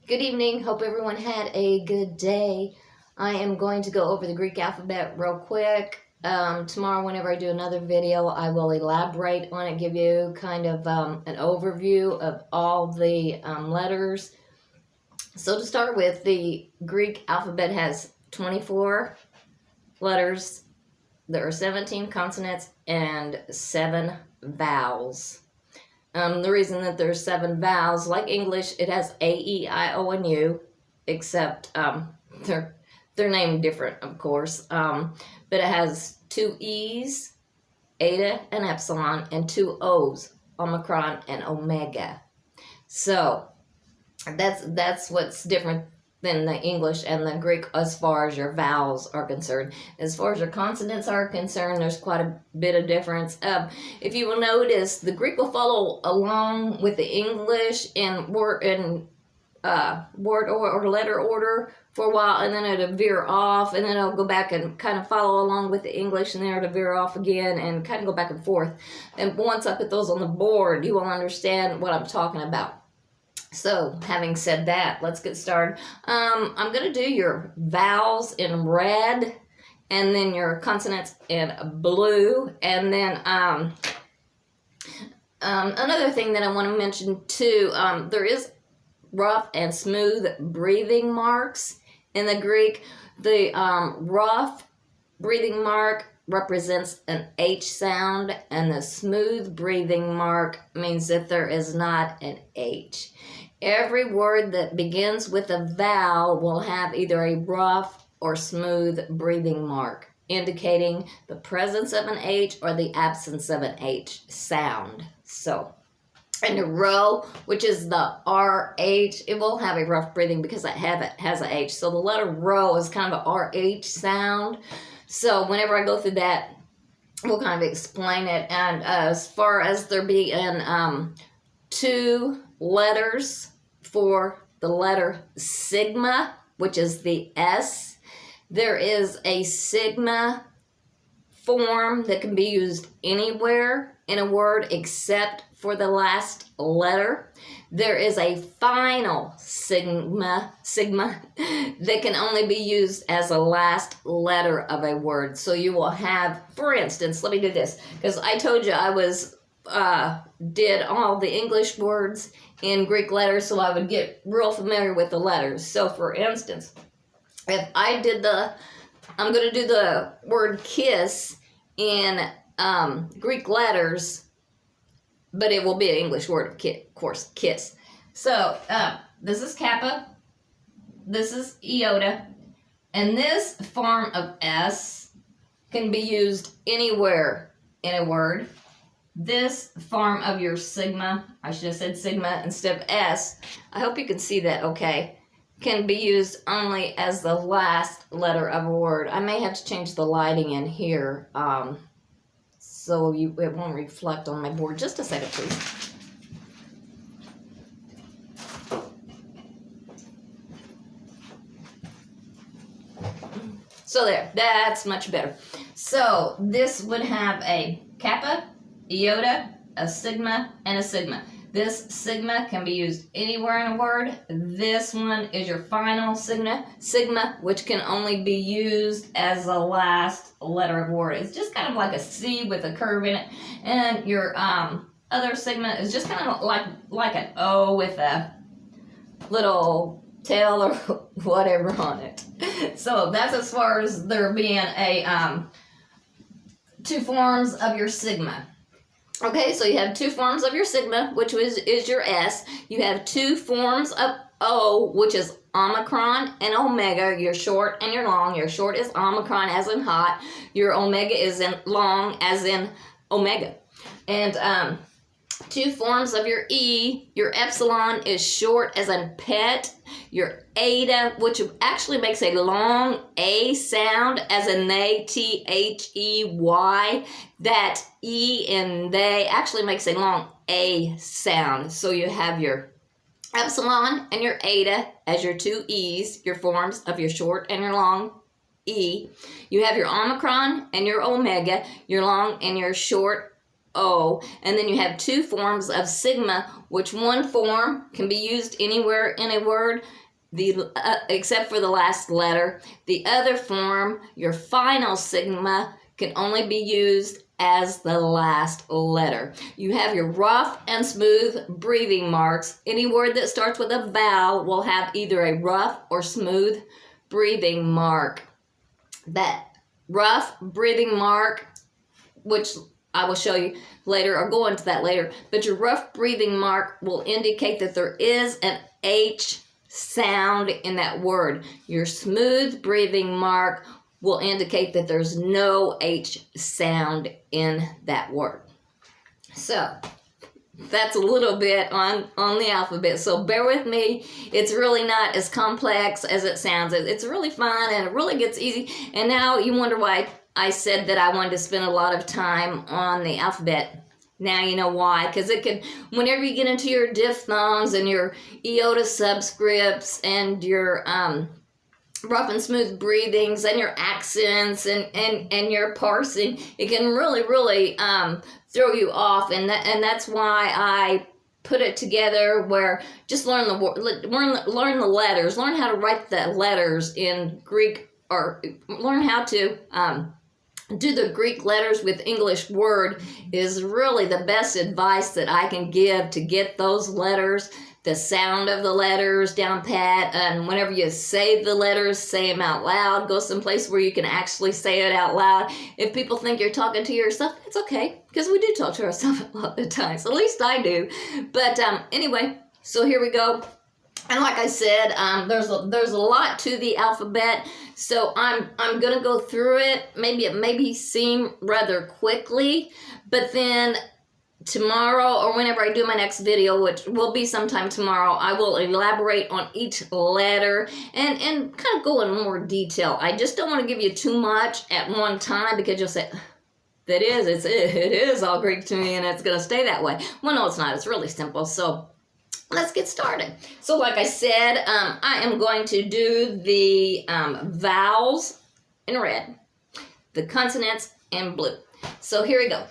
Good evening. Hope everyone had a good day. I am going to go over the Greek alphabet real quick. Tomorrow, whenever I do another video, I will elaborate on it, give you kind of an overview of all the letters. So to start with, the Greek alphabet has 24 letters. There are 17 consonants and 7 vowels. The reason that there's 7 vowels, like English, it has A, E, I, O, and U, except they're named different, of course. But it has 2 E's, eta and epsilon, and 2 O's, omicron and omega. So that's what's different than the English and the Greek as far as your vowels are concerned. As far as your consonants are concerned, there's quite a bit of difference. If you will notice, the Greek will follow along with the English in word or letter order for a while, and then it'll veer off, and then it'll go back and kind of follow along with the English, and then it'll veer off again and kind of go back and forth. And once I put those on the board, you will understand what I'm talking about. So, having said that, let's get started. I'm going to do your vowels in red, and then your consonants in blue, and then another thing that I want to mention too, there is rough and smooth breathing marks in the Greek. The rough breathing mark represents an H sound, and the smooth breathing mark means that there is not an H. Every word that begins with a vowel will have either a rough or smooth breathing mark, indicating the presence of an H or the absence of an H sound. So, and the row, which is the RH, it will have a rough breathing because it has a H. So the letter row is kind of a RH sound. So whenever I go through that, we'll kind of explain it. And as far as there being 2 letters for the letter sigma, which is the S, there is a sigma form that can be used anywhere in a word except for the last letter. There is a final sigma that can only be used as a last letter of a word. So you will have, for instance, let me do this, because I told you I was did all the English words in Greek letters, so I would get real familiar with the letters. So for instance, if I did I'm going to do the word kiss in Greek letters, but it will be an English word, of course, kiss. So this is kappa, this is iota, and this form of S can be used anywhere in a word. This form of your sigma, I should have said sigma instead of S, I hope you can see that okay, can be used only as the last letter of a word. I may have to change the lighting in here so it won't reflect on my board. Just a second, please. So there, that's much better. So this would have a kappa, iota, a sigma, and a sigma. This sigma can be used anywhere in a word. This one is your final sigma, which can only be used as the last letter of a word. It's just kind of like a C with a curve in it. And your other sigma is just kind of like an O with a little tail or whatever on it. So that's as far as there being a 2 forms of your sigma. Okay, so you have 2 forms of your sigma, which is your S. You have 2 forms of O, which is omicron and omega, your short and your long. Your short is omicron as in hot. Your omega is in long as in omega. And 2 forms of your E. Your epsilon is short as in pet. Your eta, which actually makes a long A sound as in they, T-H-E-Y. That E in they actually makes a long A sound. So you have your epsilon and your eta as your 2 E's, your forms of your short and your long E. You have your omicron and your omega, your long and your short O. And then you have two forms of sigma, which one form can be used anywhere in a word, except for the last letter. The other form, your final sigma, can only be used as the last letter. You have your rough and smooth breathing marks. Any word that starts with a vowel will have either a rough or smooth breathing mark. That rough breathing mark, which I will show you later, or go into that later, but your rough breathing mark will indicate that there is an H sound in that word. Your smooth breathing mark will indicate that there's no H sound in that word. So that's a little bit on the alphabet. So bear with me. It's really not as complex as it sounds. It's really fun and it really gets easy. And now you wonder why I said that I wanted to spend a lot of time on the alphabet. Now you know why. Because it can, whenever you get into your diphthongs and your iota subscripts and your rough and smooth breathings and your accents and your parsing, it can really throw you off, and that's why I put it together where just learn the letters, learn how to write the letters in Greek, or learn how to do the Greek letters with English word is really the best advice that I can give to get those letters, the sound of the letters down pat, and whenever you say the letters, say them out loud. Go someplace where you can actually say it out loud. If people think you're talking to yourself, it's okay, because we do talk to ourselves a lot of times. At least I do. But anyway, so here we go. And like I said, there's a lot to the alphabet, so I'm gonna go through it. Maybe it may seem rather quickly, but then tomorrow, or whenever I do my next video, which will be sometime tomorrow, I will elaborate on each letter and kind of go in more detail. I just don't want to give you too much at one time, because you'll say, it is all Greek to me and it's going to stay that way. Well, no, it's not. It's really simple. So let's get started. So like I said, I am going to do the vowels in red, the consonants in blue. So here we go.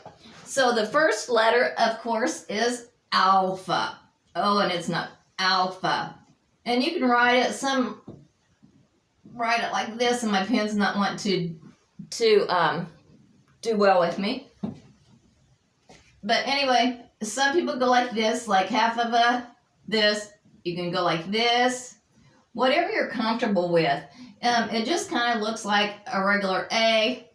So the first letter, of course, is alpha. Oh, and it's not alpha. And you can write it like this, and my pen's not wanting to do well with me. But anyway, some people go like this, like half of this. You can go like this. Whatever you're comfortable with. It just kind of looks like a regular A.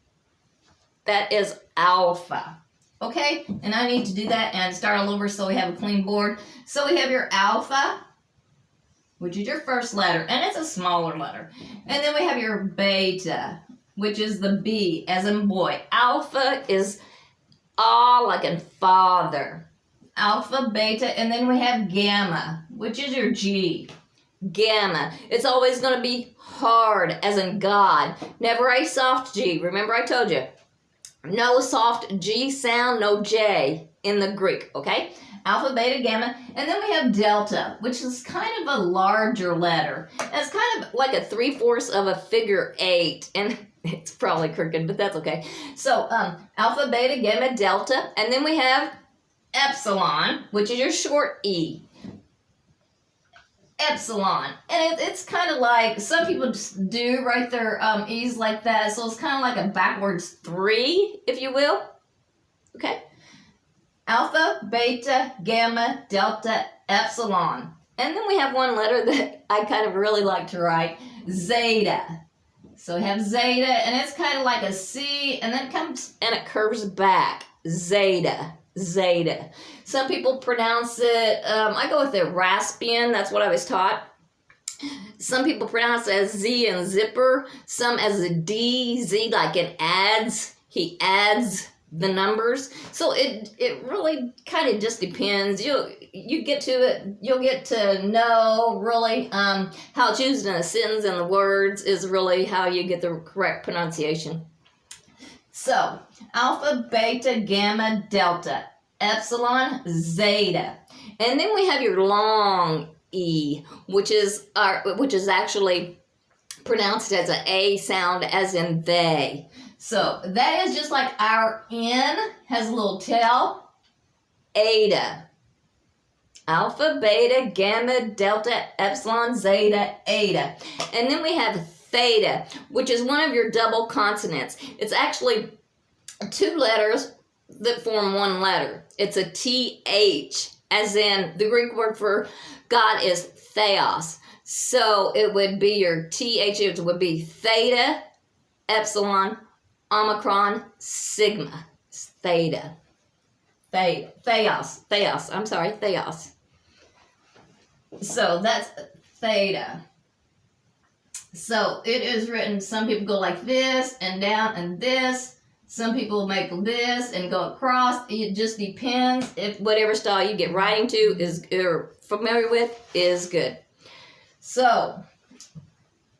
That is alpha. Okay, and I need to do that and start all over so we have a clean board. So we have your alpha, which is your first letter, and it's a smaller letter. And then we have your beta, which is the B as in boy. Alpha is A like in father. Alpha, beta, and then we have gamma, which is your G. Gamma. It's always going to be hard as in God. Never a soft G. Remember I told you. No soft G sound, no J in the Greek, okay? Alpha, beta, gamma, and then we have delta, which is kind of a larger letter. And it's kind of like a 3/4 of a figure 8, and it's probably crooked, but that's okay. So alpha, beta, gamma, delta, and then we have epsilon, which is your short E. Epsilon, and it's kind of like, some people just do write their E's like that, so it's kind of like a backwards 3, if you will. Okay, alpha, beta, gamma, delta, epsilon, and then we have one letter that I kind of really like to write, zeta. So we have zeta, and it's kind of like a C, and then it comes and it curves back. Zeta. Zeta. Some people pronounce it, I go with the Raspian, that's what I was taught. Some people pronounce it as Z and zipper, some as a D, Z like it adds, he adds the numbers. So it really kind of just depends. You get to it, you'll get to know really how it's used in a sentence, and the words is really how you get the correct pronunciation. So, alpha, beta, gamma, delta, epsilon, zeta. And then we have your long E, which is actually pronounced as an A sound, as in they. So that is just like our N has a little tail. Eta. Alpha, beta, gamma, delta, epsilon, zeta, eta. And then we have theta, which is one of your double consonants. It's actually two letters that form one letter. It's a TH, as in the Greek word for God is theos. So it would be your TH, it would be theta, epsilon, omicron, sigma. Theta. Theos. I'm sorry, theos. So that's theta. So it is written, some people go like this and down and this. Some people make this and go across. It just depends if whatever style you get writing to is or familiar with is good. So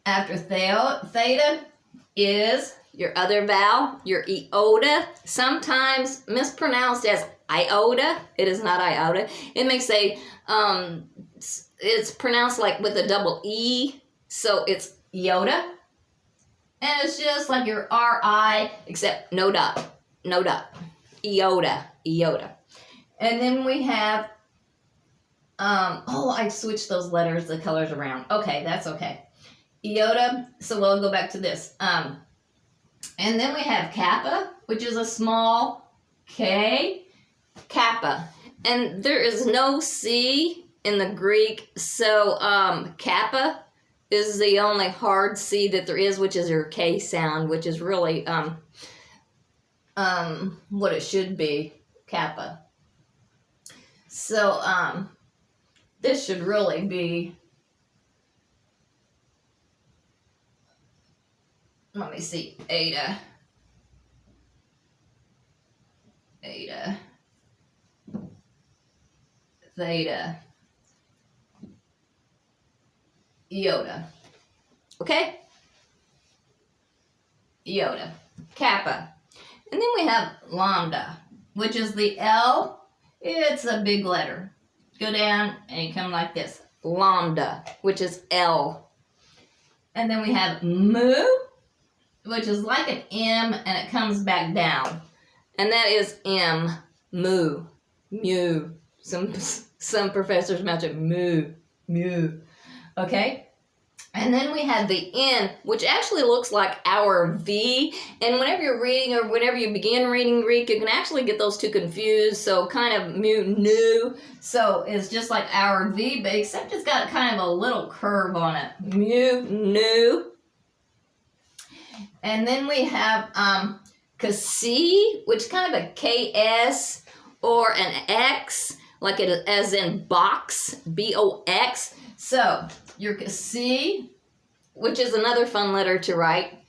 after theta is your other vowel, your iota, sometimes mispronounced as iota. It is not iota. It makes it's pronounced like with a double E, so it's iota. And it's just like your RI, except no dot. Iota. And then we have, I switched those letters, the colors around. Okay, that's okay. Iota, so we'll go back to this. And then we have kappa, which is a small K, kappa. And there is no C in the Greek, so kappa is the only hard C that there is, which is your K sound, which is really what it should be, kappa. So this should really be, let me see, eta, theta, iota. Okay? Iota. Kappa. And then we have lambda, which is the L. It's a big letter. Go down and you come like this. Lambda, which is L. And then we have mu, which is like an M and it comes back down. And that is M. Mu. Mu. Some professors mention mu. Okay? And then we have the N, which actually looks like our V. And whenever you're reading or whenever you begin reading Greek, you can actually get those two confused. So kind of mu. So it's just like our V, but except it's got kind of a little curve on it. Mu. And then we have Kasi, which is kind of a KS or an X, like it as in box, BOX. So your Kasi, which is another fun letter to write.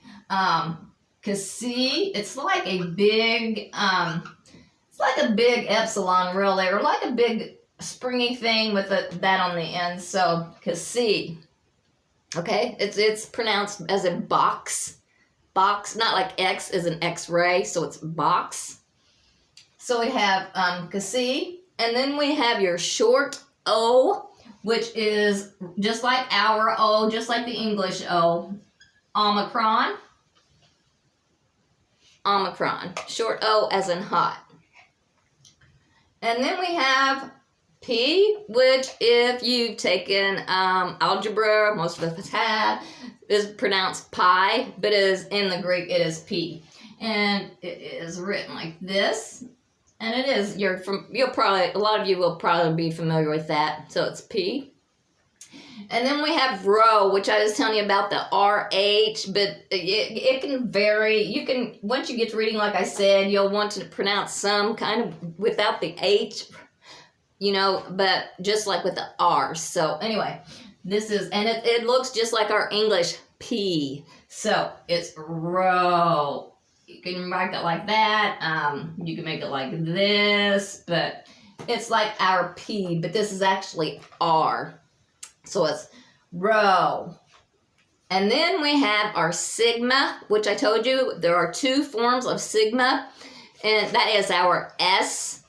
Kasi, it's like a big, epsilon really, or like a big springy thing with that on the end. So Kasi, okay, it's pronounced as in box, not like X as an X-ray, so it's box. So we have Kasi, and then we have your short O, which is just like our O, just like the English O, omicron. Short O as in hot. And then we have P, which if you've taken algebra, most of us have, is pronounced pi, but is in the Greek it is P. And it is written like this. And it is, a lot of you will probably be familiar with that. So it's P. And then we have rho, which I was telling you about the RH, but it can vary. Once you get to reading, like I said, you'll want to pronounce some kind of without the H, but just like with the R. So anyway, it looks just like our English P. So it's rho. You can write it like that. You can make it like this, but it's like our P, but this is actually R. So it's rho. And then we have our sigma, which I told you there are two forms of sigma, and that is our S.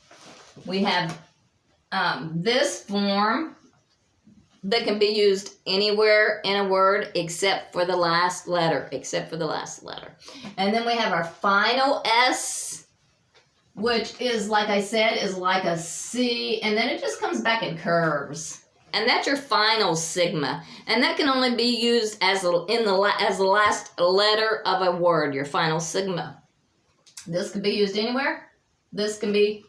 We have this form, that can be used anywhere in a word except for the last letter. And then we have our final S, which is, like I said, is like a C, and then it just comes back and curves. And that's your final sigma. And that can only be used as the last letter of a word, your final sigma. This could be used anywhere. This can be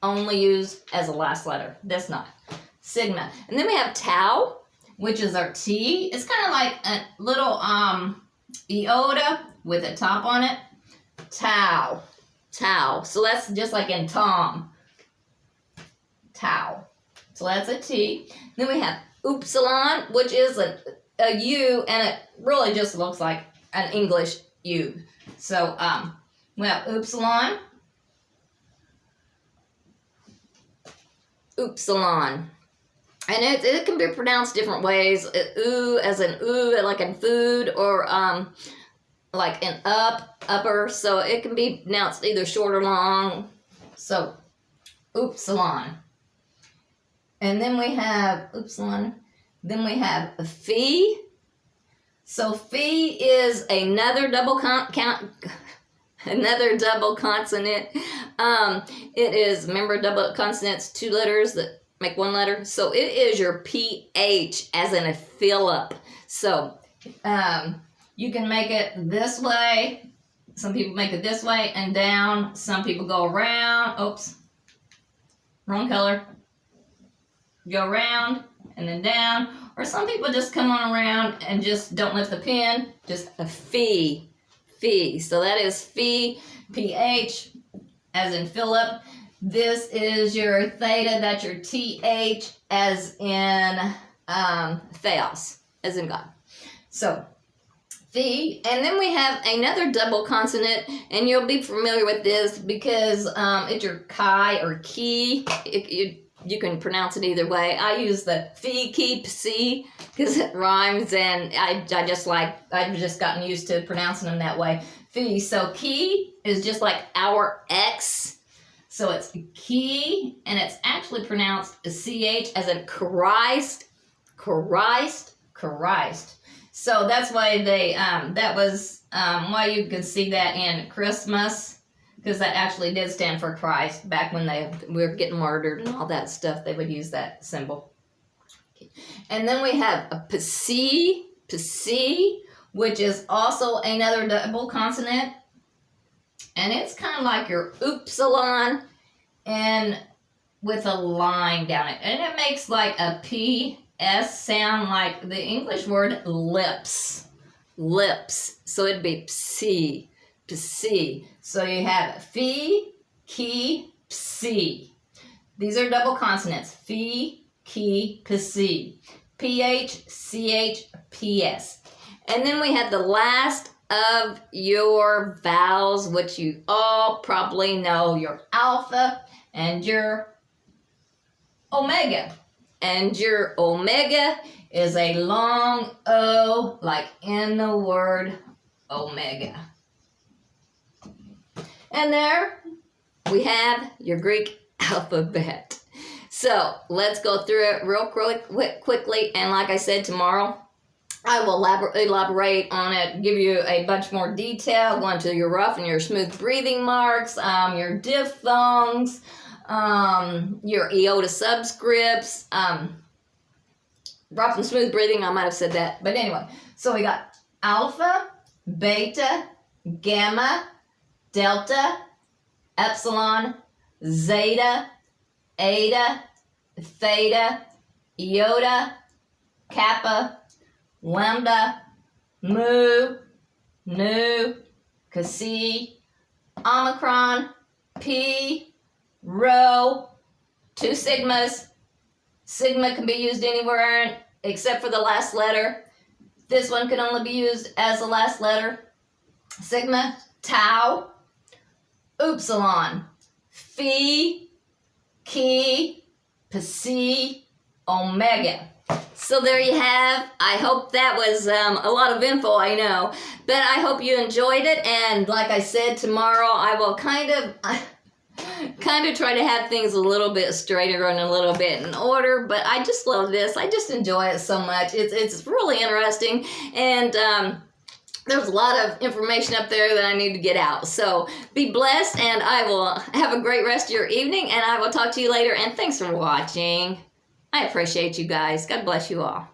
only used as a last letter. This not. Sigma. And then we have tau, which is our T. It's kind of like a little iota with a top on it. Tau. So that's just like in Tom. Tau. So that's a T. Then we have upsilon, which is a U, and it really just looks like an English U. So we have upsilon. And it can be pronounced different ways. Ooh, as in ooh, like in food, or like in upper. So it can be pronounced either short or long. So upsilon. And then we have upsilon. Then we have a phi. So phi is another double another double consonant. It is, remember, double consonants, 2 letters that make 1 letter. So it is your PH, as in a Philip. So you can make it this way. Some people make it this way and down. Some people go around. Oops. Wrong color. Go around and then down. Or some people just come on around and just don't lift the pen. Just a phi. So that is phi, PH, as in Philip. This is your theta, that's your TH, as in theos, as in God. So, phi. And then we have another double consonant, and you'll be familiar with this because it's your chi or ki. You can pronounce it either way. I use the phi, ki, psi because it rhymes, and I've just gotten used to pronouncing them that way. Phi. So ki is just like our X. So it's ki, and it's actually pronounced CH, as in Christ. So that's why that was why you can see that in Christmas, because that actually did stand for Christ. Back when we were getting murdered and all that stuff, they would use that symbol. And then we have a psi, which is also another double consonant. And it's kind of like your upsilon, and with a line down it. And it makes like a PS sound, like the English word lips. So it'd be psi. So you have phi, ki, psi. These are double consonants. Phi, ki, psi. PH, CH, PS. And then we have the last of your vowels, which you all probably know, your alpha and your omega. And your omega is a long O, like in the word omega. And there we have your Greek alphabet. So let's go through it real quickly. And like I said, tomorrow I will elaborate on it, give you a bunch more detail, go into your rough and your smooth breathing marks, your diphthongs, your iota subscripts, rough and smooth breathing, I might have said that. But anyway, so we got alpha, beta, gamma, delta, epsilon, zeta, eta, theta, iota, kappa, lambda, mu, nu, Xi, omicron, pi, rho, 2 sigmas. Sigma can be used anywhere except for the last letter. This one can only be used as the last letter. Sigma, tau, upsilon, phi, ki, psi, omega. So there you have. I hope that was a lot of info, I know. But I hope you enjoyed it. And like I said, tomorrow I will kind of try to have things a little bit straighter and a little bit in order, but I just love this. I just enjoy it so much. It's really interesting, and there's a lot of information up there that I need to get out. So be blessed, and I will have a great rest of your evening, and I will talk to you later, and thanks for watching. I appreciate you guys. God bless you all.